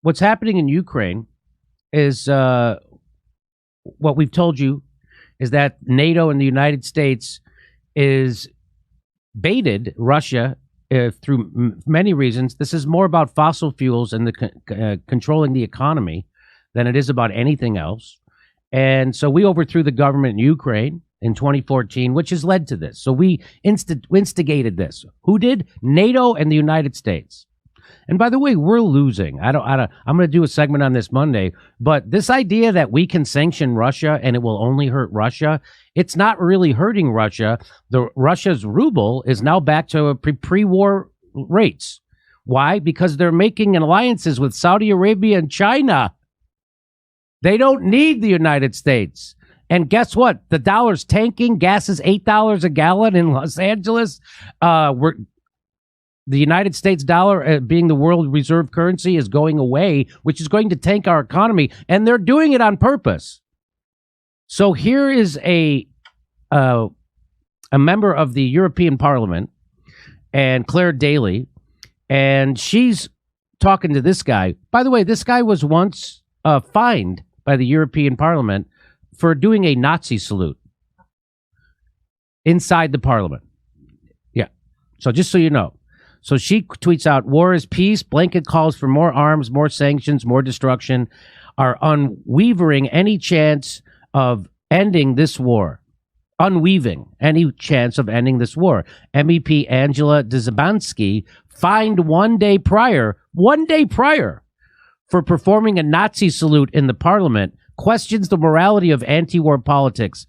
what's happening in Ukraine is what we've told you is that NATO and the United States is baited Russia through many reasons. This is more about fossil fuels and the controlling the economy than it is about anything else. And so we overthrew the government in Ukraine in 2014, which has led to this. So we instigated this. Who did? NATO and the United States. And by the way, we're losing. I'm going to do a segment on this Monday, but this idea that we can sanction Russia and it will only hurt Russia, it's not really hurting Russia. Russia's ruble is now back to pre-war rates. Why? Because they're making alliances with Saudi Arabia and China. They don't need the United States. And guess what? The dollar's tanking. Gas is $8 a gallon in Los Angeles. The United States dollar, being the world reserve currency, is going away, which is going to tank our economy. And they're doing it on purpose. So here is a member of the European Parliament, and Clare Daly, and she's talking to this guy. By the way, this guy was once fined by the European Parliament for doing a Nazi salute inside the Parliament. Yeah. So just so you know. So she tweets out, "War is peace. Blanket calls for more arms, more sanctions, more destruction are unweavering any chance of ending this war. Unweaving any chance of ending this war." MEP Angel Dzhambazki fined one day prior, for performing a Nazi salute in the Parliament, questions the morality of anti-war politics.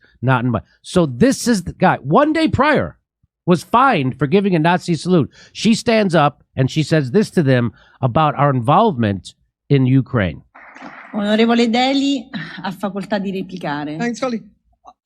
So this is the guy, one day prior, was fined for giving a Nazi salute. She stands up and she says this to them about our involvement in Ukraine. Onorevole Daly, ha facoltà di replicare. Thanks, colleague.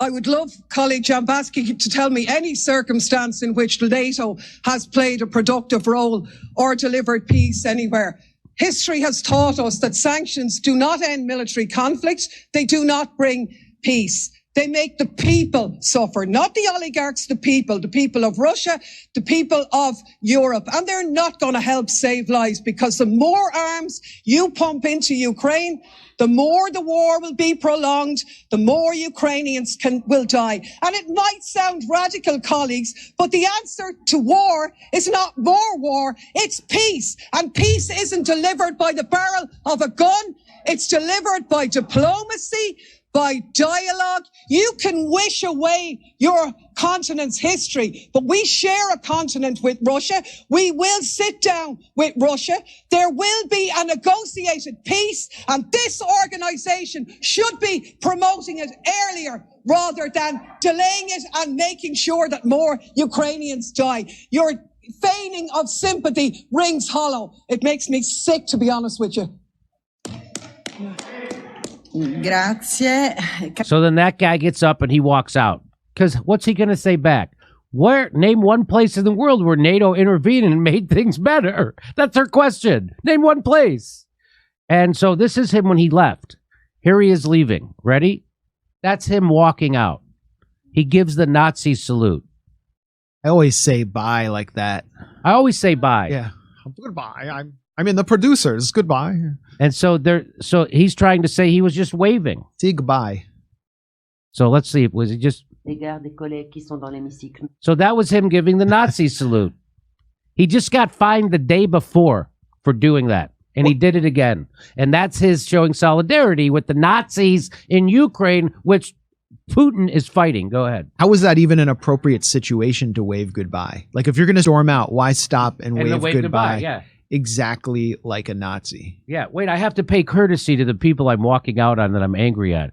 I would love colleague Dzhambazki to tell me any circumstance in which NATO has played a productive role or delivered peace anywhere. History has taught us that sanctions do not end military conflicts. They do not bring peace. They make the people suffer, not the oligarchs, the people of Russia, the people of Europe. And they're not going to help save lives, because the more arms you pump into Ukraine, the more the war will be prolonged, the more Ukrainians will die. And it might sound radical, colleagues, but the answer to war is not more war, it's peace. And peace isn't delivered by the barrel of a gun, it's delivered by diplomacy, by dialogue. You can wish away your continent's history, but we share a continent with Russia. We will sit down with Russia. There will be a negotiated peace, and this organization should be promoting it earlier rather than delaying it and making sure that more Ukrainians die. Your feigning of sympathy rings hollow. It makes me sick, to be honest with you. Grazie. So then that guy gets up and he walks out. Because what's he going to say back? Name one place in the world where NATO intervened and made things better. That's her question. Name one place. And so this is him when he left. Here he is leaving. Ready? That's him walking out. He gives the Nazi salute. I always say bye like that. I always say bye. Yeah. Goodbye. I'm in the producers. Goodbye. And so he's trying to say he was just waving. See, goodbye. So let's see. Was he just... So that was him giving the Nazi salute. He just got fined the day before for doing that. And he did it again. And that's his showing solidarity with the Nazis in Ukraine, which Putin is fighting. Go ahead. How is that even an appropriate situation to wave goodbye? Like, if you're going to storm out, why stop and wave goodbye? Yeah. Exactly like a Nazi. Yeah. Wait, I have to pay courtesy to the people I'm walking out on that I'm angry at.